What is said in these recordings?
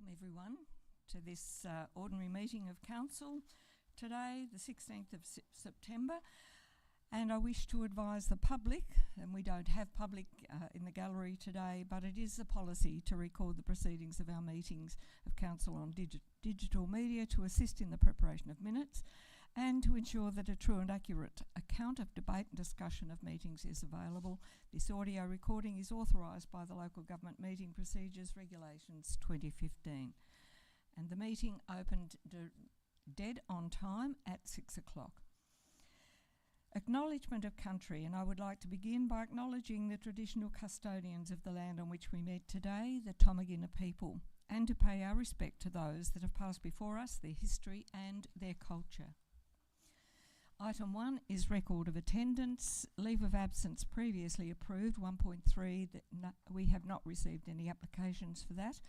welcome everyone to this ordinary meeting of Council today, the 16th of September. And I wish to advise the public, and we don't have public in the gallery today, but it is the policy to record the proceedings of our meetings of Council on digital media to assist in the preparation of minutes and to ensure that a true and accurate account of debate and discussion of meetings is available. This audio recording is authorised by the Local Government Meeting Procedures Regulations 2015. And the meeting opened dead on time at 6 o'clock. Acknowledgement of country, and I would like to begin by acknowledging the traditional custodians of the land on which we meet today, the Tomagina people, and to pay our respect to those that have passed before us, their history and their culture. Item 1 is record of attendance. Leave of absence previously approved, 1.3, we have not received any applications for that.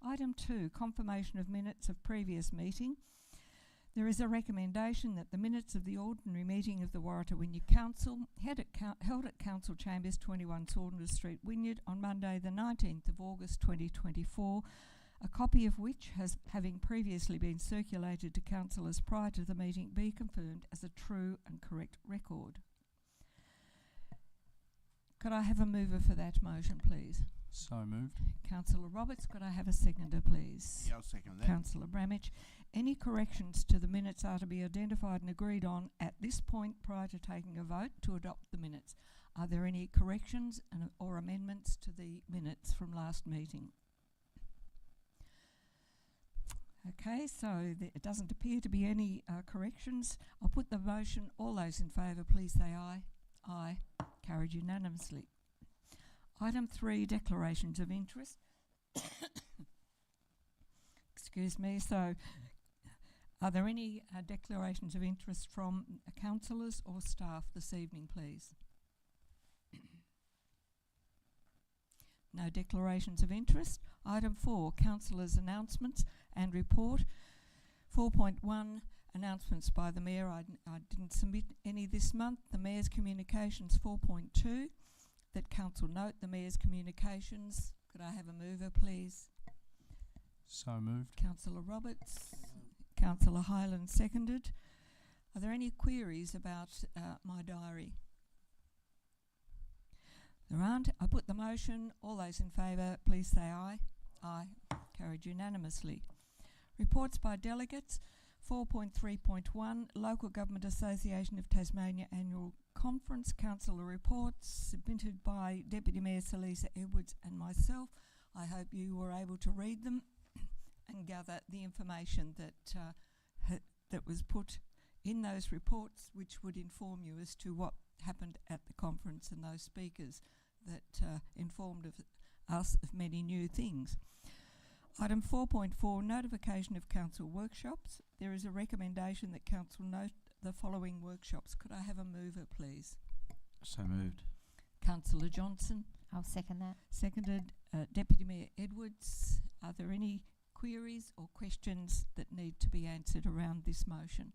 Item 2, confirmation of minutes of previous meeting. There is a recommendation that the minutes of the ordinary meeting of the Waratah Wynyard Council held at Council Chambers 21 Saunders Street, Wynyard on Monday the 19th of August 2024, a copy of which, having previously been circulated to councillors prior to the meeting, be confirmed as a true and correct record. Could I have a mover for that motion, please? So moved. Councillor Roberts, could I have a seconder, please? Yeah, I'll second that. Councillor Bramich. Any corrections to the minutes are to be identified and agreed on at this point prior to taking a vote to adopt the minutes. Are there any corrections or amendments to the minutes from last meeting? Okay, so it doesn't appear to be any corrections. I'll put the motion. All those in favour, please say aye. Aye. Carried unanimously. Item 3, declarations of interest. Excuse me. So, are there any declarations of interest from councillors or staff this evening, please? No declarations of interest. Item 4, councillors' announcements and report. 4.1, announcements by the Mayor. I didn't submit any this month. The Mayor's communications. 4.2, that Council note the Mayor's communications. Could I have a mover, please? So moved. Councillor Roberts. Councillor Hyland seconded. Are there any queries about my diary? There aren't. I put the motion. All those in favour, please say aye. Aye. Carried unanimously. Reports by delegates. 4.3.1, Local Government Association of Tasmania Annual Conference. Councillor reports submitted by Deputy Mayor Salisa Edwards and myself. I hope you were able to read them and gather the information that was put in those reports, which would inform you as to what happened at the conference and those speakers that informed us of many new things. Item 4.4, notification of council workshops. There is a recommendation that council note the following workshops. Could I have a mover, please? So moved. Councillor Johnson. I'll second that. Seconded. Deputy Mayor Edwards. Are there any queries or questions that need to be answered around this motion?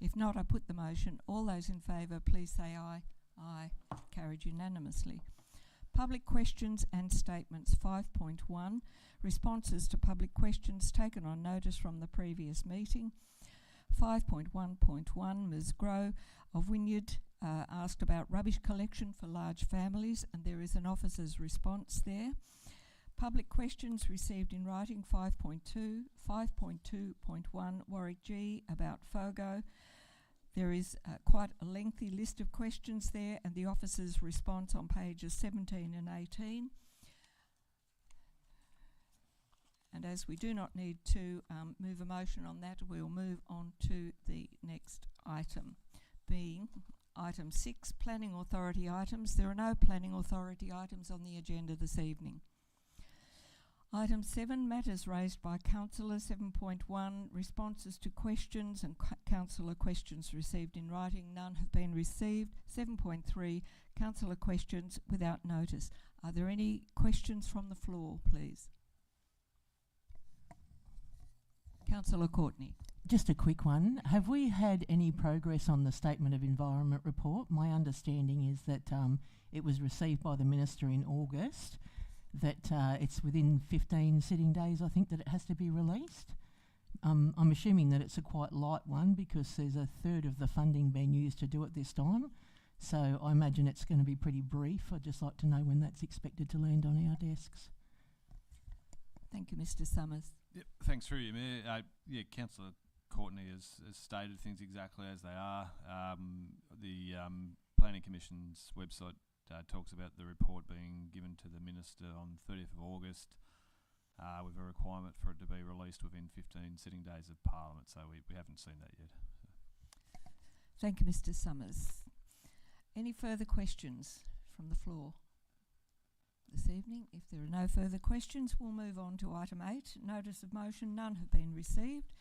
If not, I put the motion. All those in favour, please say aye. Aye. Carried unanimously. Public questions and statements. 5.1, responses to public questions taken on notice from the previous meeting. 5.1.1, Ms. Grow of Wynyard asked about rubbish collection for large families, and there is an officer's response there. Public questions received in writing. 5.2, 5.2.1, Warwick G about FOGO. There is quite a lengthy list of questions there, and the officer's response on pages 17 and 18. And as we do not need to move a motion on that, we'll move on to the next item, being item 6, Planning Authority items. There are no Planning Authority items on the agenda this evening. Item 7, matters raised by councillors. 7.1, responses to questions and councillor questions received in writing. None have been received. 7.3, councillor questions without notice. Are there any questions from the floor, please? Councillor Courtney. Just a quick one. Have we had any progress on the Statement of Environment report? My understanding is that it was received by the Minister in August, that it's within 15 sitting days, I think, that it has to be released. I'm assuming that it's a quite light one because there's a third of the funding being used to do it this time. So I imagine it's going to be pretty brief. I'd just like to know when that's expected to land on our desks. Thank you, Mr. Summers. Yep, thanks through you, Mayor. Councillor Courtney has stated things exactly as they are. The Planning Commission's website talks about the report being given to the Minister on 30th of August with a requirement for it to be released within 15 sitting days of Parliament, so we haven't seen that yet. Thank you, Mr. Summers. Any further questions from the floor this evening? If there are no further questions, we'll move on to item 8. Notice of motion, none have been received.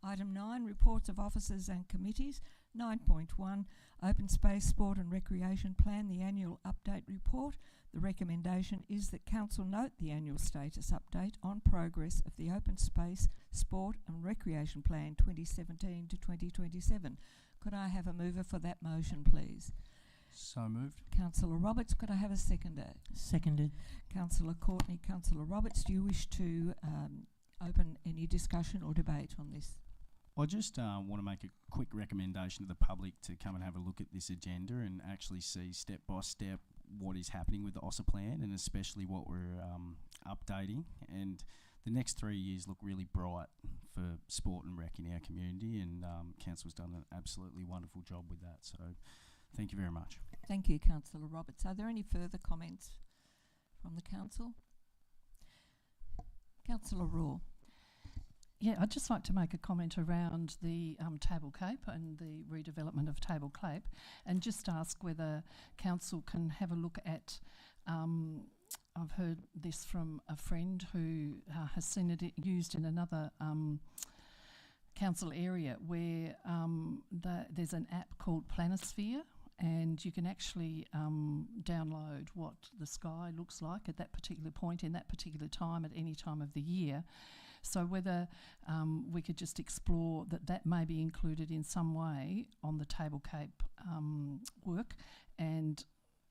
Item 9, reports of officers and committees. 9.1, Open Space, Sport and Recreation Plan, the annual update report. The recommendation is that Council note the annual status update on progress of the Open Space, Sport and Recreation Plan 2017 to 2027. Could I have a mover for that motion, please? So moved. Councillor Roberts, could I have a seconder? Seconded. Councillor Courtney, Councillor Roberts, do you wish to open any discussion or debate on this? I just want to make a quick recommendation to the public to come and have a look at this agenda and actually see step by step what is happening with the OSA plan, and especially what we're updating. And the next 3 years look really bright for sport and rec in our community, and Council's done an absolutely wonderful job with that. So thank you very much. Thank you, Councillor Roberts. Are there any further comments from the Council? Councillor Raw. Yeah, I'd just like to make a comment around the Table Cape and the redevelopment of Table Cape, and just ask whether Council can have a look at, I've heard this from a friend who has seen it used in another council area where there's an app called Planisphere, and you can actually download what the sky looks like at that particular point in that particular time at any time of the year. So whether we could just explore that may be included in some way on the Table Cape work, and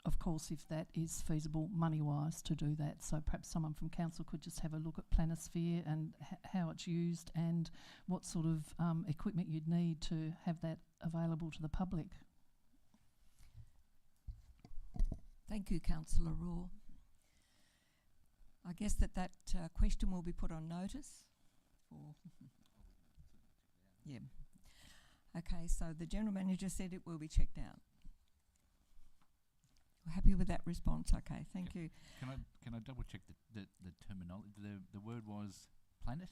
of course if that is feasible money-wise to do that. So perhaps someone from Council could just have a look at Planisphere and how it's used and what sort of equipment you'd need to have that available to the public. Thank you, Councillor Raw. I guess that question will be put on notice. Yeah. Okay, so the General Manager said it will be checked out. We're happy with that response. Okay, thank you. Can I double check the terminology? The word was planet?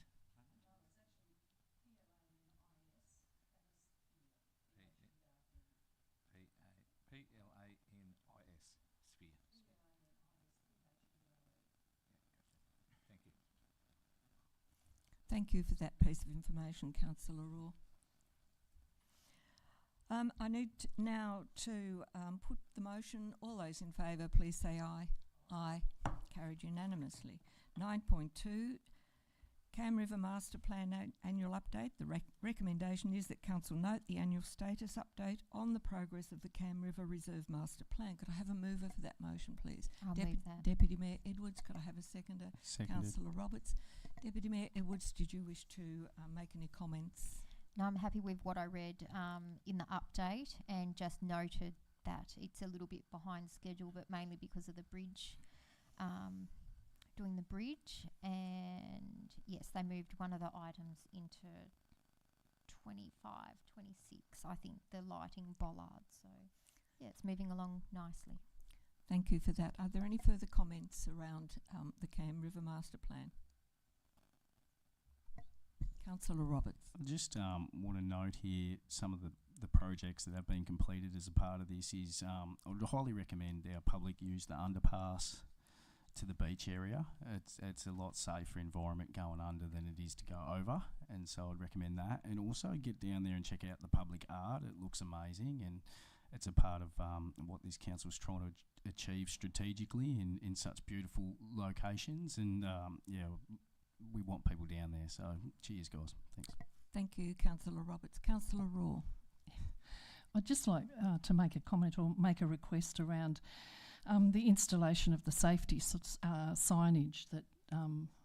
Thank you for that piece of information, Councillor Raw. I need now to put the motion. All those in favour, please say aye. Aye. Carried unanimously. 9.2, Cam River Master Plan Annual Update. The recommendation is that Council note the annual status update on the progress of the Cam River Reserve Master Plan. Could I have a mover for that motion, please? I'll move that. Deputy Mayor Edwards, could I have a seconder? Seconded. Councillor Roberts. Deputy Mayor Edwards, did you wish to make any comments? No, I'm happy with what I read in the update, and just noted that it's a little bit behind schedule, but mainly because of the bridge, doing the bridge. And yes, they moved one of the items into 25, 26, I think, the lighting bollard. So yeah, it's moving along nicely. Thank you for that. Are there any further comments around the Cam River Master Plan? Councillor Roberts. I just want to note here some of the projects that have been completed as a part of this is I would highly recommend our public use the underpass to the beach area. It's a lot safer environment going under than it is to go over, and so I'd recommend that. And also get down there and check out the public art. It looks amazing, and it's a part of what this council's trying to achieve strategically in such beautiful locations. And yeah, we want people down there. So cheers, guys. Thanks. Thank you, Councillor Roberts. Councillor Raw. I'd just like to make a comment or make a request around The installation of the safety signage that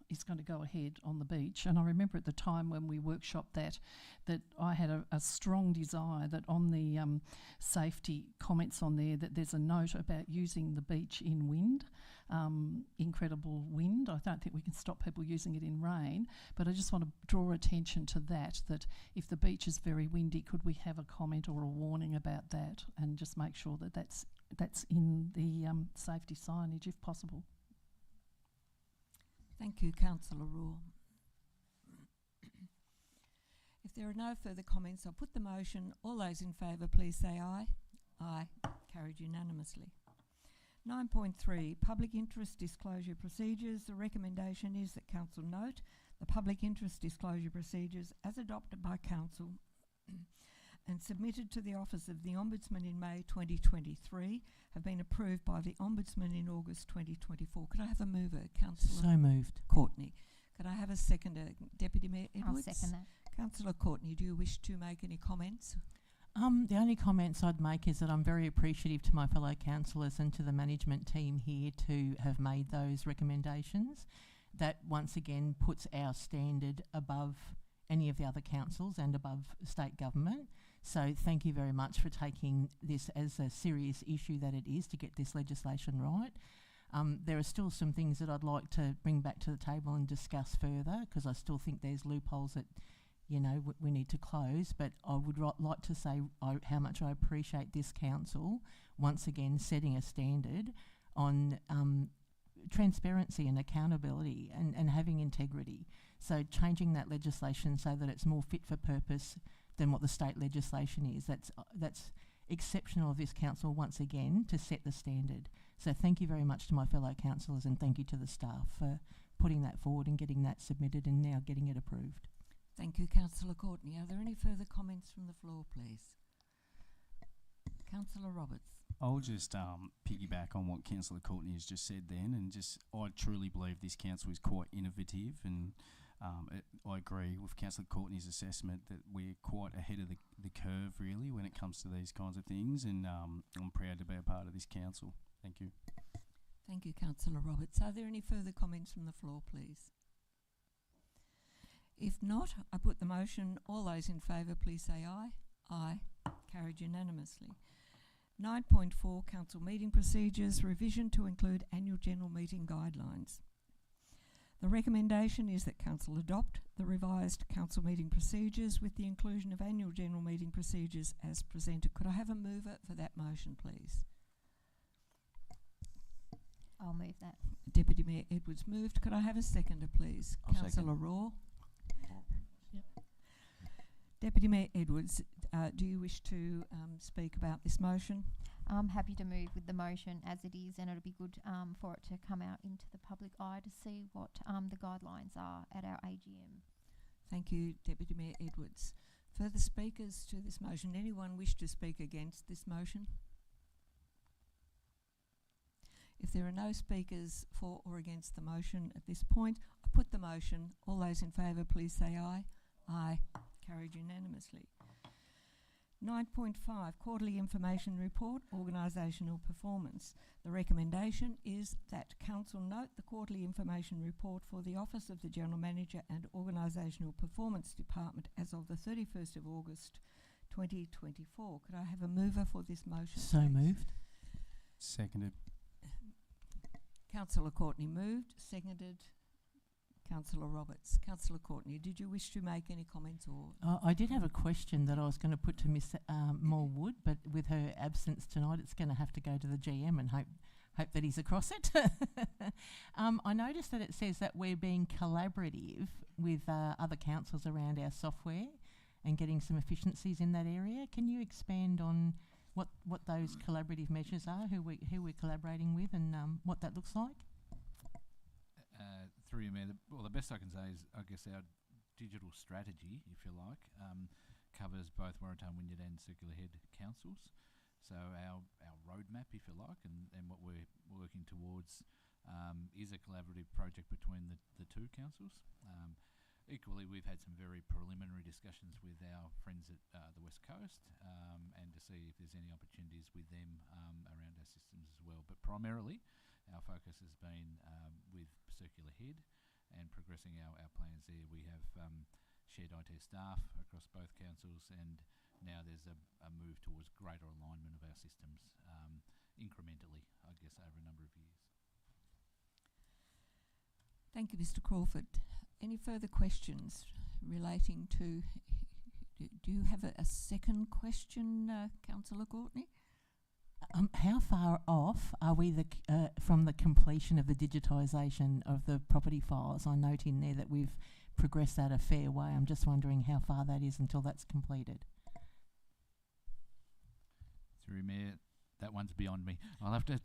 is going to go ahead on the beach. And I remember at the time when we workshopped that I had a strong desire that on the safety comments on there that there's a note about using the beach in wind, incredible wind. I don't think we can stop people using it in rain, but I just want to draw attention to that if the beach is very windy, could we have a comment or a warning about that, and just make sure that that's in the safety signage if possible. Thank you, Councillor Raw. If there are no further comments, I'll put the motion. All those in favour, please say aye. Aye. Carried unanimously. 9.3, Public Interest Disclosure Procedures. The recommendation is that Council note the public interest disclosure procedures as adopted by Council and submitted to the Office of the Ombudsman in May 2023 have been approved by the Ombudsman in August 2024. Could I have a mover, Councillor? So moved. Courtney. Could I have a seconder, Deputy Mayor Edwards? I'll second that. Councillor Courtney, do you wish to make any comments? The only comments I'd make is that I'm very appreciative to my fellow councillors and to the management team here to have made those recommendations. That once again puts our standard above any of the other councils and above state government. So thank you very much for taking this as a serious issue that it is to get this legislation right. There are still some things that I'd like to bring back to the table and discuss further, because I still think there's loopholes that we need to close, but I would like to say how much I appreciate this council once again setting a standard on transparency and accountability and having integrity. So changing that legislation so that it's more fit for purpose than what the state legislation is. That's exceptional of this council once again to set the standard. So thank you very much to my fellow councillors, and thank you to the staff for putting that forward and getting that submitted and now getting it approved. Thank you, Councillor Courtney. Are there any further comments from the floor, please? Councillor Roberts. I'll just piggyback on what Councillor Courtney has just said then, and I truly believe this council is quite innovative, and I agree with Councillor Courtney's assessment that we're quite ahead of the curve really when it comes to these kinds of things, and I'm proud to be a part of this council. Thank you. Thank you, Councillor Roberts. Are there any further comments from the floor, please? If not, I put the motion. All those in favour, please say aye. Aye. Carried unanimously. 9.4, Council Meeting Procedures, revision to include Annual General Meeting Guidelines. The recommendation is that Council adopt the revised Council Meeting Procedures with the inclusion of Annual General Meeting Procedures as presented. Could I have a mover for that motion, please? I'll move that. Deputy Mayor Edwards moved. Could I have a seconder, please? I'll Councillor second. Raw. Yep. Deputy Mayor Edwards, do you wish to speak about this motion? I'm happy to move with the motion as it is, and it'll be good for it to come out into the public eye to see what the guidelines are at our AGM. Thank you, Deputy Mayor Edwards. Further speakers to this motion? Anyone wish to speak against this motion? If there are no speakers for or against the motion at this point, I put the motion. All those in favour, please say aye. Aye. Carried unanimously. 9.5, Quarterly Information Report, Organisational Performance. The recommendation is that Council note the Quarterly Information Report for the Office of the General Manager and Organisational Performance Department as of the 31st of August 2024. Could I have a mover for this motion, So please? moved. Seconded. Councillor Courtney moved, seconded. Councillor Roberts. Councillor Courtney, did you wish to make any comments or? I did have a question that I was going to put to Miss Morwood, but with her absence tonight, it's going to have to go to the GM and hope that he's across it. I noticed that it says that we're being collaborative with other councils around our software and getting some efficiencies in that area. Can you expand on what those collaborative measures are, who we're collaborating with, and what that looks like? Through you, Mayor, the best I can say is, I guess, our digital strategy, if you like, covers both Waratah Wynyard and Circular Head councils. So our roadmap, if you like, and what we're working towards is a collaborative project between the two councils. Equally, we've had some very preliminary discussions with our friends at the West Coast and see if there's any opportunities with them around our systems as well. But primarily, our focus has been with Circular Head and progressing our plans there. We have shared IT staff across both councils, and now there's a move towards greater alignment of our systems incrementally, I guess, over a number of years. Thank you, Mr. Crawford. Any further questions relating to... Do you have a second question, Councillor Courtney? How far off are we from the completion of the digitisation of the property files? I note in there that we've progressed that a fair way. I'm just wondering how far that is until that's completed. Through Mayor, that one's beyond me. I'll have to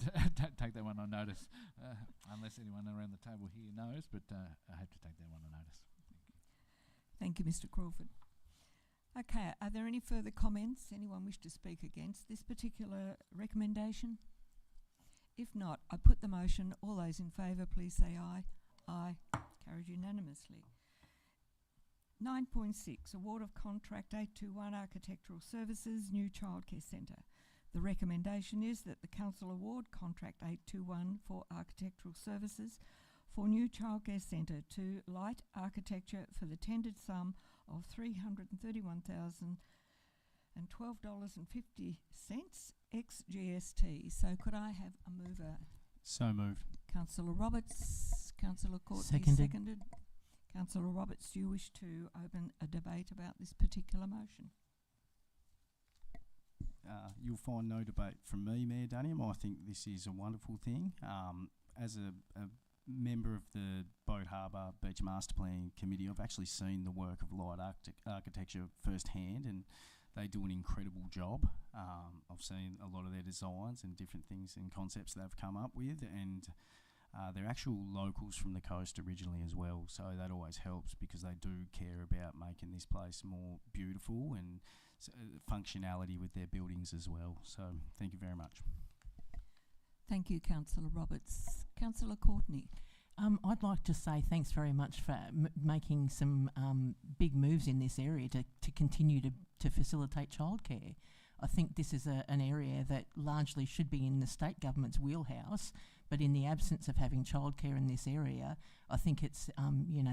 take that one on notice, unless anyone around the table here knows, but I have to take that one on notice. Thank you, Mr. Crawford. Okay, are there any further comments? Anyone wish to speak against this particular recommendation? If not, I put the motion. All those in favour, please say aye. Aye. Carried unanimously. 9.6, Award of Contract 821 Architectural Services, New Childcare Centre. The recommendation is that the Council award Contract 821 for Architectural Services for New Childcare Centre to Light Architecture for the tendered sum of $331,012.50 ex GST. So could I have a mover? So moved. Councillor Roberts, Councillor Courtney seconded. Councillor Roberts, do you wish to open a debate about this particular motion? You'll find no debate from me, Mayor Duniam. I think this is a wonderful thing. As a member of the Boat Harbour Beach Master Plan Committee, I've actually seen the work of Light Architecture firsthand, and they do an incredible job. I've seen a lot of their designs and different things and concepts they've come up with, and they're actual locals from the coast originally as well, so that always helps because they do care about making this place more beautiful and functionality with their buildings as well. So thank you very much. Thank you, Councillor Roberts. Councillor Courtney. I'd like to say thanks very much for making some big moves in this area to continue to facilitate childcare. I think this is an area that largely should be in the state government's wheelhouse, but in the absence of having childcare in this area, I think it's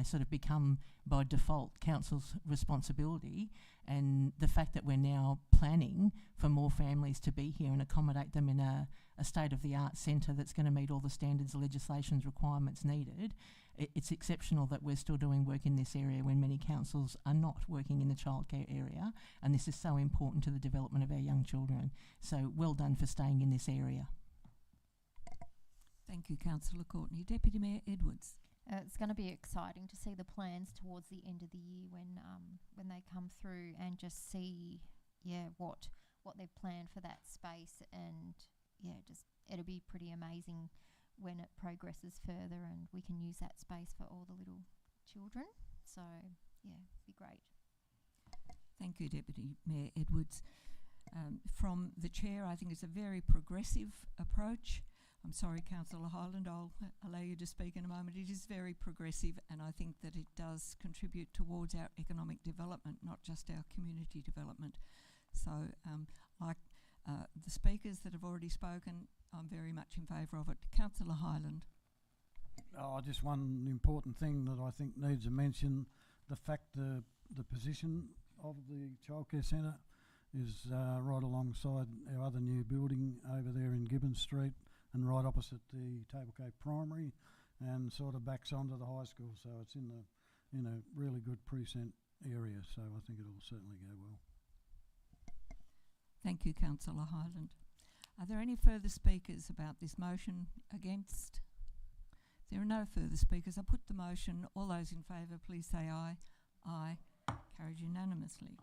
sort of become by default council's responsibility. And the fact that we're now planning for more families to be here and accommodate them in a state-of-the-art centre that's going to meet all the standards, legislations, requirements needed, it's exceptional that we're still doing work in this area when many councils are not working in the childcare area, and this is so important to the development of our young children. So well done for staying in this area. Thank you, Councillor Courtney. Deputy Mayor Edwards. It's going to be exciting to see the plans towards the end of the year when they come through and just see what they've planned for that space, and it'll be pretty amazing when it progresses further and we can use that space for all the little children. So it'd be great. Thank you, Deputy Mayor Edwards. From the Chair, I think it's a very progressive approach. I'm sorry, Councillor Hyland, I'll allow you to speak in a moment. It is very progressive, and I think that it does contribute towards our economic development, not just our community development. So, the speakers that have already spoken, I'm very much in favour of it. Councillor Hyland. Just one important thing that I think needs a mention, the fact the position of the childcare centre is right alongside our other new building over there in Gibbons Street, and right opposite the Table Cape Primary, and sort of backs onto the high school. So it's in a really good precinct area. So I think it'll certainly go well. Thank you, Councillor Hyland. Are there any further speakers about this motion? Against? There are no further speakers. I put the motion. All those in favour, please say aye. Aye. Carried unanimously.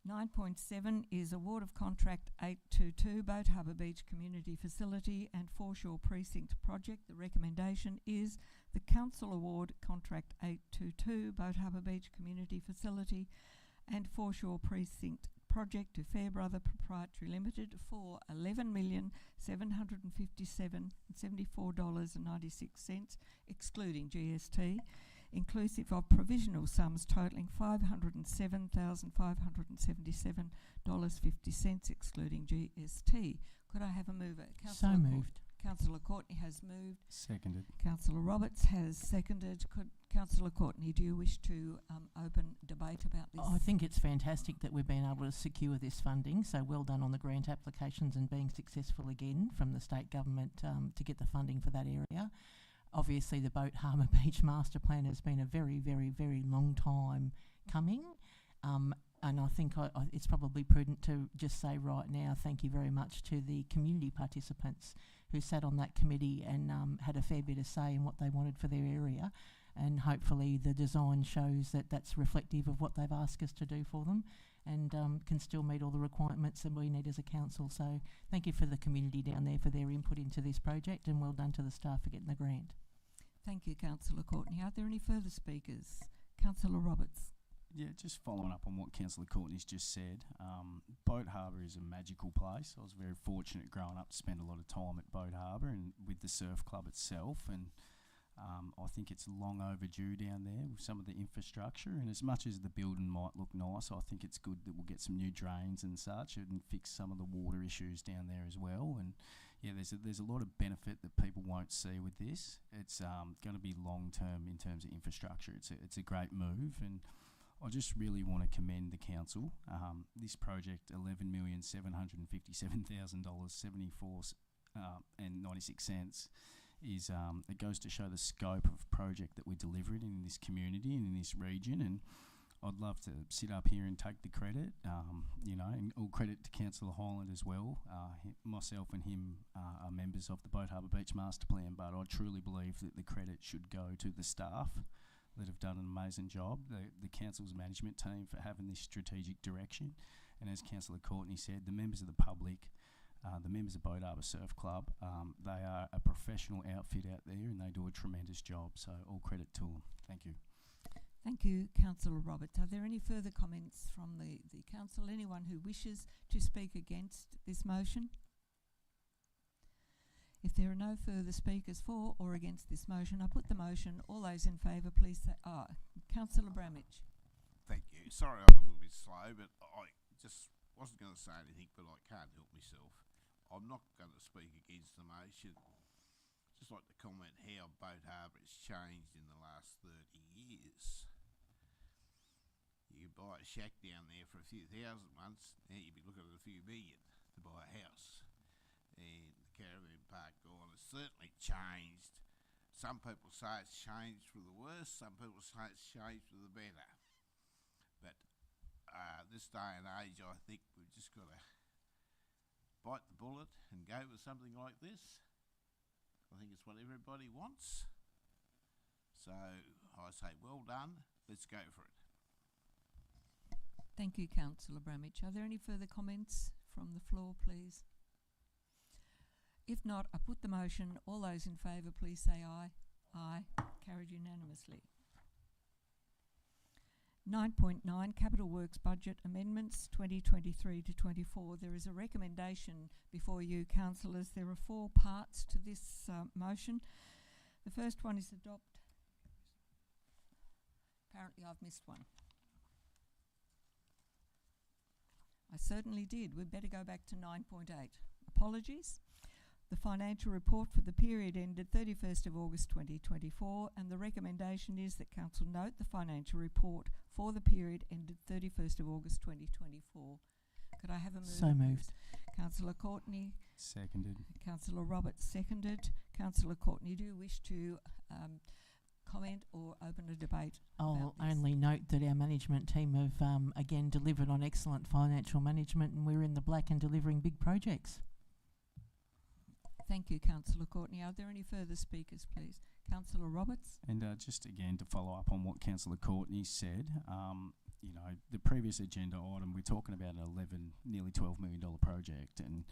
9.7 is Award of Contract 822 Boat Harbour Beach Community Facility and Foreshore Precinct Project. The recommendation is the Council award Contract 822 Boat Harbour Beach Community Facility and Foreshore Precinct Project to Fairbrother Proprietary Limited for $11,757,074.96, excluding GST, inclusive of provisional sums totalling $507,577.50, excluding GST. Could I have a mover? So moved. Councillor Courtney has moved. Seconded. Councillor Roberts has seconded. Could Councillor Courtney, do you wish to open debate about this? I think it's fantastic that we've been able to secure this funding, so well done on the grant applications and being successful again from the state government to get the funding for that area. Obviously, the Boat Harbour Beach Master Plan has been a very, very, very long time coming, and I think it's probably prudent to just say right now thank you very much to the community participants who sat on that committee and had a fair bit of say in what they wanted for their area, and hopefully the design shows that that's reflective of what they've asked us to do for them, and can still meet all the requirements that we need as a council. So thank you for the community down there for their input into this project, and well done to the staff for getting the grant. Thank you, Councillor Courtney. Are there any further speakers? Councillor Roberts. Yeah, just following up on what Councillor Courtney's just said, Boat Harbour is a magical place. I was very fortunate growing up to spend a lot of time at Boat Harbour and with the surf club itself, and I think it's long overdue down there with some of the infrastructure, and as much as the building might look nice, I think it's good that we'll get some new drains and such and fix some of the water issues down there as well. And yeah, there's a lot of benefit that people won't see with this. It's going to be long term in terms of infrastructure. It's a great move, and I just really want to commend the council. This project, $11,757,074 and 96 cents, is it goes to show the scope of project that we're delivering in this community and in this region. And I'd love to sit up here and take the credit, and all credit to Councillor Hyland as well. Myself and him are members of the Boat Harbour Beach Master Plan, but I truly believe that the credit should go to the staff that have done an amazing job, the council's management team for having this strategic direction, and as Councillor Courtney said, the members of the public, the members of Boat Harbour Surf Club, they are a professional outfit out there and they do a tremendous job, so all credit to them. Thank you. Thank you, Councillor Roberts. Are there any further comments from the council? Anyone who wishes to speak against this motion? If there are no further speakers for or against this motion, I put the motion. All those in favour, please say aye. Councillor Bramage. Thank you. Sorry I'm a little bit slow, but I just wasn't going to say anything, but I can't help myself. I'm not going to speak against the motion. Just like to comment how Boat Harbour has changed in the last 30 years. You could buy a shack down there for a few thousand once, now you'd be looking at a few million to buy a house. And caravan park gone has certainly changed. Some people say it's changed for the worse, some people say it's changed for the better. But this day and age, I think we've just got to bite the bullet and go with something like this. I think it's what everybody wants. So I say well done, let's go for it. Thank you, Councillor Bramage. Are there any further comments from the floor, please? If not, I put the motion. All those in favour, please say aye. Aye. Carried unanimously. 9.9 Capital Works Budget Amendments 2023 to 24. There is a recommendation before you, councillors. There are 4 parts to this motion. The first one is adopt. Apparently I've missed one. I certainly did. We'd better go back to 9.8. Apologies. The financial report for the period ended 31st of August 2024, and the recommendation is that Council note the financial report for the period ended 31st of August 2024. Could I have a move? So moved. Councillor Courtney. Seconded. Councillor Roberts seconded. Councillor Courtney, do you wish to comment or open a debate? I'll only note that our management team have again delivered on excellent financial management, and we're in the black and delivering big projects. Thank you, Councillor Courtney. Are there any further speakers, please? Councillor Roberts. And just again to follow up on what Councillor Courtney said, the previous agenda item, we're talking about an nearly $12 million project, and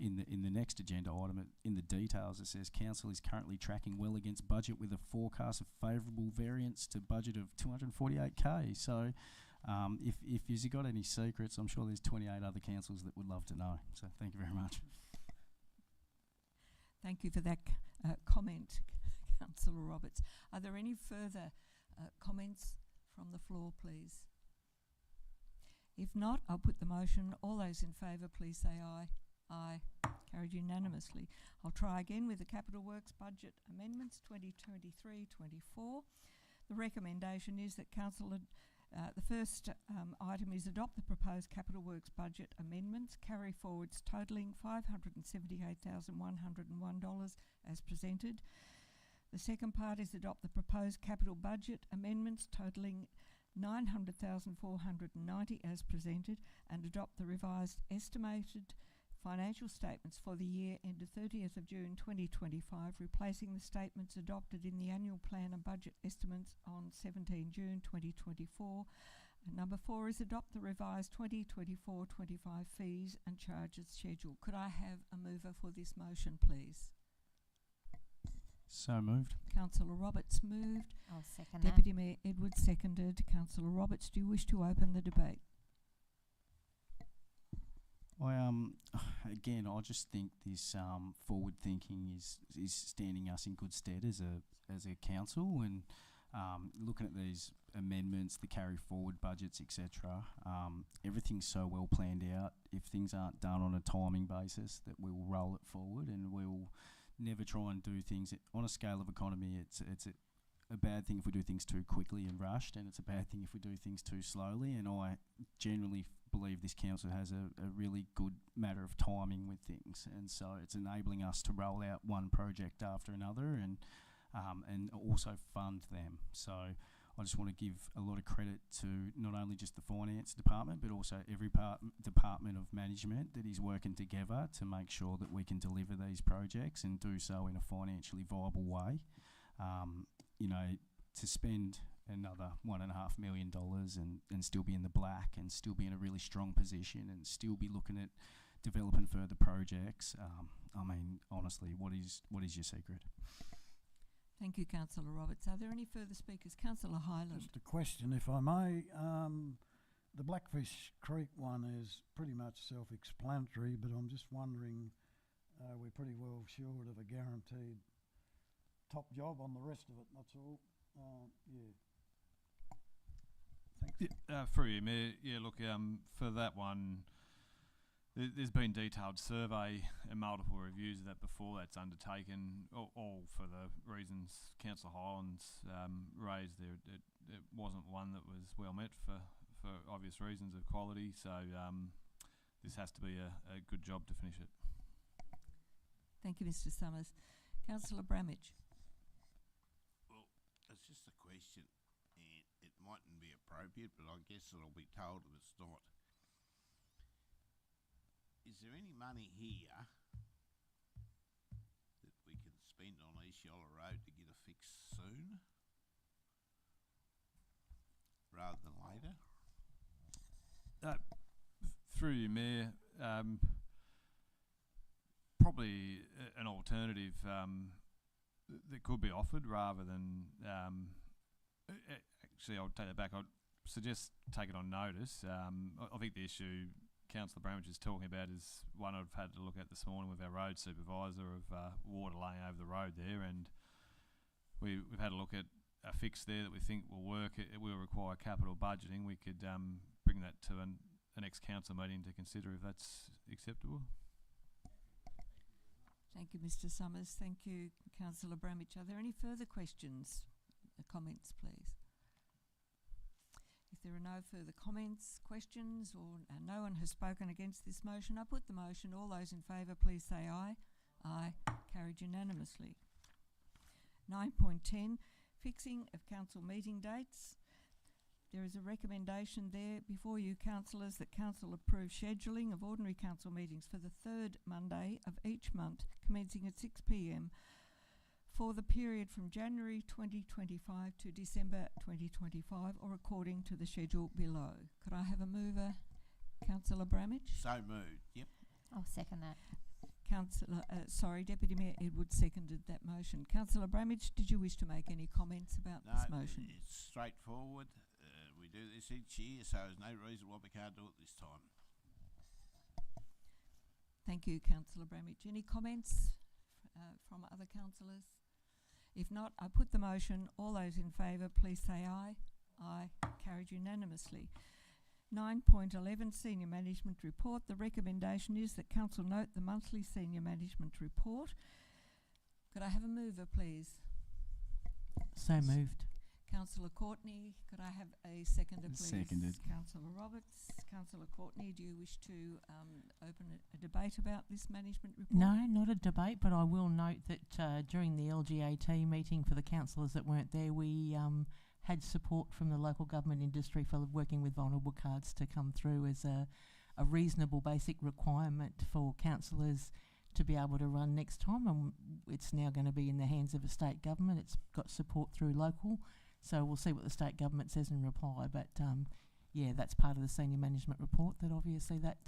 in the next agenda item, in the details, it says Council is currently tracking well against budget with a forecast of favourable variance to budget of $248K. So if you've got any secrets, I'm sure there's 28 other councils that would love to know. So thank you very much. Thank you for that comment, Councillor Roberts. Are there any further comments from the floor, please? If not, I'll put the motion. All those in favour, please say aye. Aye. Carried unanimously. I'll try again with the Capital Works Budget Amendments 2023-24. The recommendation is that Council, the first item is adopt the proposed Capital Works Budget Amendments, carry forwards totalling $578,101 as presented. The second part is adopt the proposed Capital Budget Amendments totalling $900,490 as presented, and adopt the revised estimated financial statements for the year ended 30th of June 2025, replacing the statements adopted in the annual plan and budget estimates on 17 June 2024. And number 4 is adopt the revised 2024-25 fees and charges schedule. Could I have a mover for this motion, please? So moved. Councillor Roberts moved. I'll second Deputy Mayor Edwards seconded. Councillor Roberts, do you wish to open the debate? Again, I just think this forward thinking is standing us in good stead as a council, and looking at these amendments, the carry forward budgets, etc. Everything's so well planned out. If things aren't done on a timing basis, that we will roll it forward, and we'll never try and do things on a scale of economy. It's a bad thing if we do things too quickly and rushed, and it's a bad thing if we do things too slowly. And I generally believe this council has a really good matter of timing with things, and so it's enabling us to roll out one project after another, and also fund them. So I just want to give a lot of credit to not only just the finance department, but also every department of management that is working together to make sure that we can deliver these projects and do so in a financially viable way. To spend another $1.5 million and still be in the black, and still be in a really strong position, and still be looking at developing further projects. Honestly, what is your secret? Thank you, Councillor Roberts. Are there any further speakers? Councillor Highland. Just a question, if I may. The Blackfish Creek one is pretty much self-explanatory, but I'm just wondering, we're pretty well short of a guaranteed top job on the rest of it, that's all. Thanks. Through you, Mayor. Yeah, look, for that one, there's been detailed survey and multiple reviews of that before that's undertaken, all for the reasons Councillor Highlands raised there. It wasn't one that was well met for obvious reasons of quality, so this has to be a good job to finish it. Thank you, Mr. Summers. Councillor Bramage. Well, it's just a question, and it mightn't be appropriate, but I guess it'll be told if it's not. Is there any money here that we can spend on East Yolla Road to get a fix soon, rather than later? Through you, Mayor, probably an alternative that could be offered rather than actually, I'll take that back. I'd suggest take it on notice. I think the issue Councillor Bramage is talking about is one I've had to look at this morning with our road supervisor of water laying over the road there, and we've had a look at a fix there that we think will work. It will require capital budgeting. We could bring that to the next council meeting to consider if that's acceptable. Thank you, Mr. Summers. Thank you, Councillor Bramage. Are there any further questions, comments, please? If there are no further comments, questions, or no one has spoken against this motion, I put the motion. All those in favour, please say aye. Aye. Carried unanimously. 9.10, fixing of council meeting dates. There is a recommendation there before you, councillors, that council approve scheduling of ordinary council meetings for the third Monday of each month, commencing at 6 p.m, for the period from January 2025 to December 2025, or according to the schedule below. Could I have a mover? Councillor Bramage? So moved, yep. I'll second that. Deputy Mayor Edwards seconded that motion. Councillor Bramage, did you wish to make any comments about this motion? It's straightforward. We do this each year, so there's no reason why we can't do it this time. Thank you, Councillor Bramage. Any comments from other councillors? If not, I put the motion. All those in favour, please say aye. Aye. Carried unanimously. 9.11 Senior Management Report. The recommendation is that Council note the monthly Senior Management Report. Could I have a mover, please? So moved. Councillor Courtney, could I have a seconder, please? Seconded. Councillor Roberts. Councillor Courtney, do you wish to open a debate about this management report? No, not a debate, but I will note that during the LGAT meeting for the councillors that weren't there, we had support from the local government industry for working with vulnerable cards to come through as a reasonable basic requirement for councillors to be able to run next time, and it's now going to be in the hands of a state government. It's got support through local, so we'll see what the state government says in reply, but yeah, that's part of the senior management report, that obviously that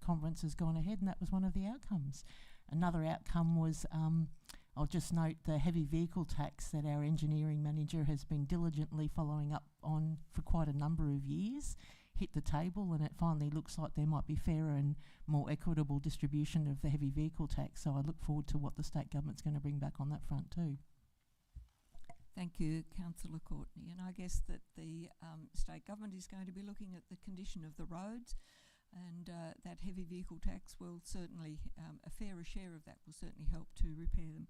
conference has gone ahead and that was one of the outcomes. Another outcome was, I'll just note, the heavy vehicle tax that our engineering manager has been diligently following up on for quite a number of years, hit the table, and it finally looks like there might be fairer and more equitable distribution of the heavy vehicle tax, so I look forward to what the state government's going to bring back on that front too. Thank you, Councillor Courtney. And I guess that the state government is going to be looking at the condition of the roads, and that heavy vehicle tax will certainly, a fairer share of that will certainly help to repair them.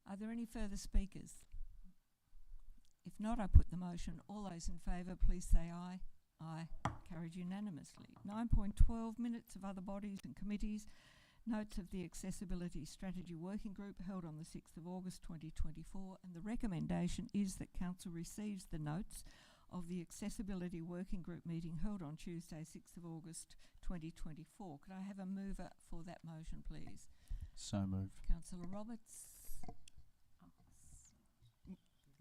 Are there any further speakers? If not, I put the motion. All those in favour, please say aye. Aye. Carried unanimously. 9.12 minutes of other bodies and committees. Notes of the Accessibility Strategy Working Group held on the 6th of August 2024, and the recommendation is that Council receives the notes of the Accessibility Working Group meeting held on Tuesday 6th of August 2024. Could I have a mover for that motion, please? So moved. Councillor Roberts.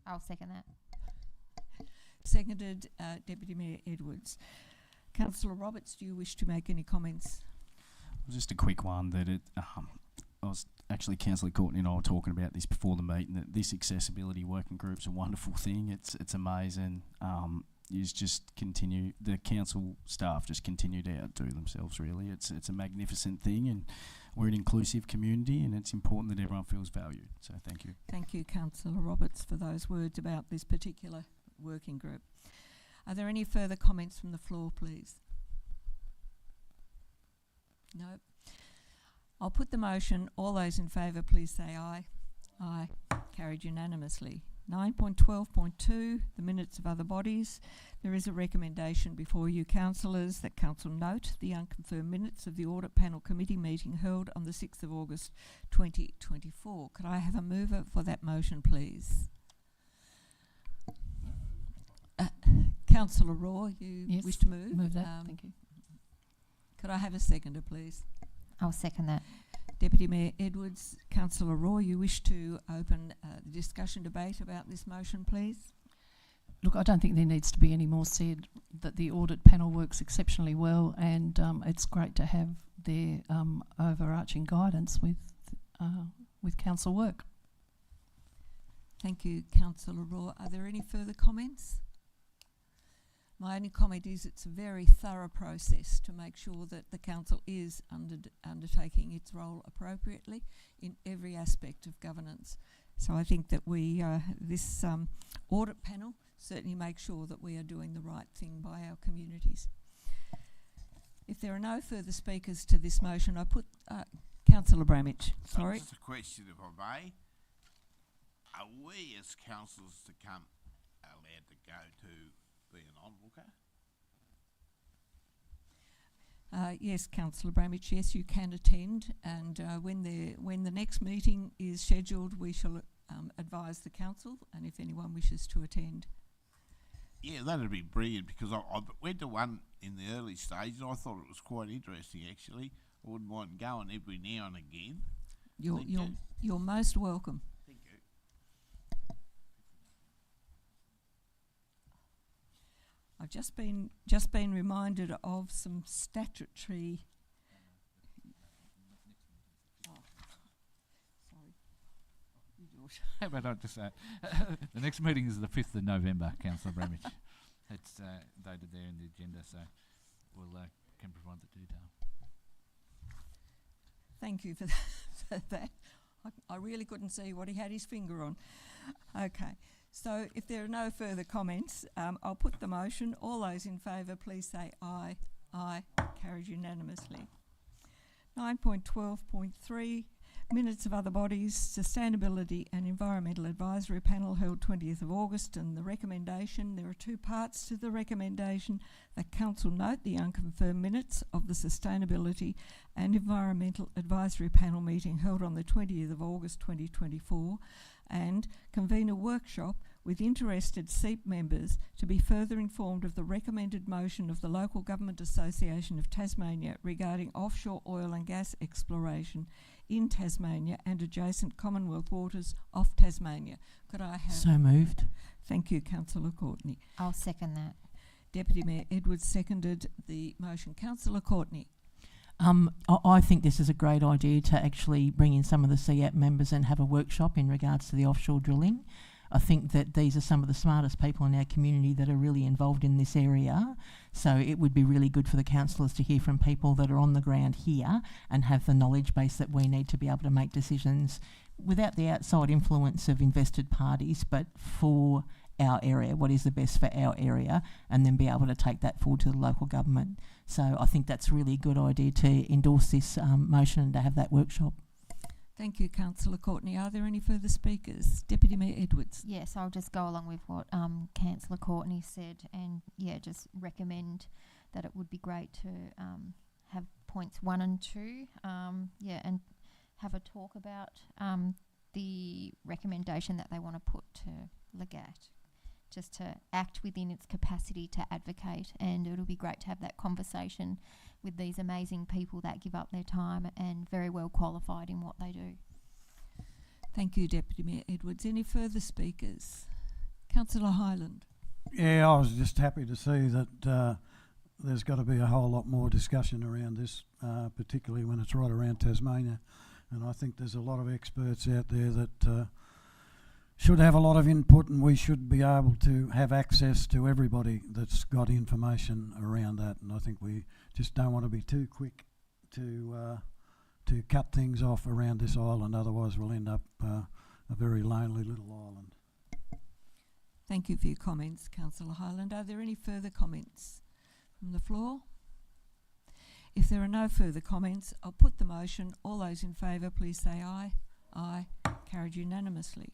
I'll second that. Seconded, Deputy Mayor Edwards. Councillor Roberts, do you wish to make any comments? Just a quick one that I was actually, Councillor Courtney and I were talking about this before the meeting, that this accessibility working group's a wonderful thing. It's amazing. The council staff just continue to outdo themselves, really. It's a magnificent thing, and we're an inclusive community, and it's important that everyone feels valued. So thank you. Thank you, Councillor Roberts, for those words about this particular working group. Are there any further comments from the floor, please? No. I'll put the motion. All those in favour, please say aye. Aye. Carried unanimously. 9.12.2, the minutes of other bodies. There is a recommendation before you, councillors, that Council note the unconfirmed minutes of the Audit Panel Committee meeting held on the 6th of August 2024. Could I have a mover for that motion, please? Councillor Raw, you wish to move? Move that, thank you. Could I have a seconder, please? I'll second that. Deputy Mayor Edwards. Councillor Raw, you wish to open the discussion debate about this motion, please? Look, I don't think there needs to be any more said. That the audit panel works exceptionally well, and it's great to have their overarching guidance with council work. Thank you, Councillor Raw. Are there any further comments? My only comment is it's a very thorough process to make sure that the council is undertaking its role appropriately in every aspect of governance. So I think that this audit panel certainly makes sure that we are doing the right thing by our communities. If there are no further speakers to this motion, I put Councillor Bramich. Sorry. Just a question, if I may. Are we as councillors to come allowed to go to be an onlooker? Yes, Councillor Bramich, yes, you can attend, and when the next meeting is scheduled, we shall advise the council, and if anyone wishes to attend. Yeah, that'd be brilliant, because I went to one in the early stage and I thought it was quite interesting, actually. I wouldn't mind going every now and again. You're most welcome. Thank you. I've just been reminded of some statutory. How about I just say, the next meeting is the 5th of November, Councillor Bramich. It's dated there in the agenda, so we'll can provide the detail. Thank you for that. I really couldn't see what he had his finger on. Okay, so if there are no further comments, I'll put the motion. All those in favour, please say aye. Aye. Carried unanimously. 9.12.3, minutes of other bodies, Sustainability and Environmental Advisory Panel held 20th of August, and the recommendation, there are two parts to the recommendation, that Council note the unconfirmed minutes of the Sustainability and Environmental Advisory Panel meeting held on the 20th of August 2024, and convene a workshop with interested SEEP members to be further informed of the recommended motion of the Local Government Association of Tasmania regarding offshore oil and gas exploration in Tasmania and adjacent Commonwealth waters off Tasmania. Could I have... So moved. Thank you, Councillor Courtney. I'll second that. Deputy Mayor Edwards seconded the motion. Councillor Courtney. I think this is a great idea to actually bring in some of the CAP members and have a workshop in regards to the offshore drilling. I think that these are some of the smartest people in our community that are really involved in this area. So it would be really good for the councillors to hear from people that are on the ground here and have the knowledge base that we need to be able to make decisions without the outside influence of invested parties, but for our area, what is the best for our area, and then be able to take that forward to the local government. So I think that's a really good idea to endorse this motion and to have that workshop. Thank you, Councillor Courtney. Are there any further speakers? Deputy Mayor Edwards. Yes, I'll just go along with what Councillor Courtney said, and just recommend that it would be great to have points 1 and 2, and have a talk about the recommendation that they want to put to Legat, just to act within its capacity to advocate, and it'll be great to have that conversation with these amazing people that give up their time and very well qualified in what they do. Thank you, Deputy Mayor Edwards. Any further speakers? Councillor Hyland. Yeah, I was just happy to see that there's got to be a whole lot more discussion around this, particularly when it's right around Tasmania. And I think there's a lot of experts out there that should have a lot of input, and we should be able to have access to everybody that's got information around that. And I think we just don't want to be too quick to cut things off around this island, otherwise we'll end up a very lonely little island. Thank you for your comments, Councillor Hyland. Are there any further comments from the floor? If there are no further comments, I'll put the motion. All those in favour, please say aye. Aye. Carried unanimously.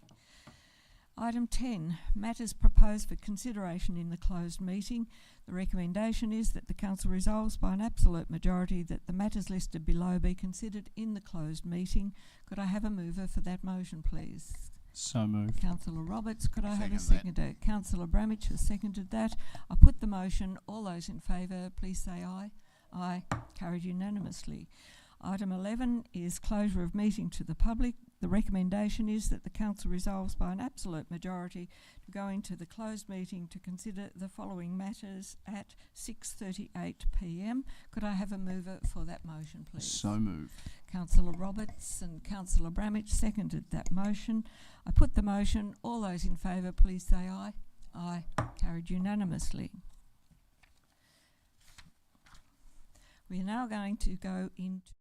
Item 10, matters proposed for consideration in the closed meeting. The recommendation is that the Council resolves by an absolute majority that the matters listed below be considered in the closed meeting. Could I have a mover for that motion, please? So moved. Councillor Roberts. Could I have a Second seconder? Councillor Bramich has seconded that. I put the motion. All those in favour, please say aye. Aye. Carried unanimously. Item 11 is closure of meeting to the public. The recommendation is that the Council resolves by an absolute majority to go into the closed meeting to consider the following matters at 6:38 p.m. Could I have a mover for that motion, please? So moved. Councillor Roberts and Councillor Bramich seconded that motion. I put the motion. All those in favour, please say aye. Aye. Carried unanimously. We are now going to go into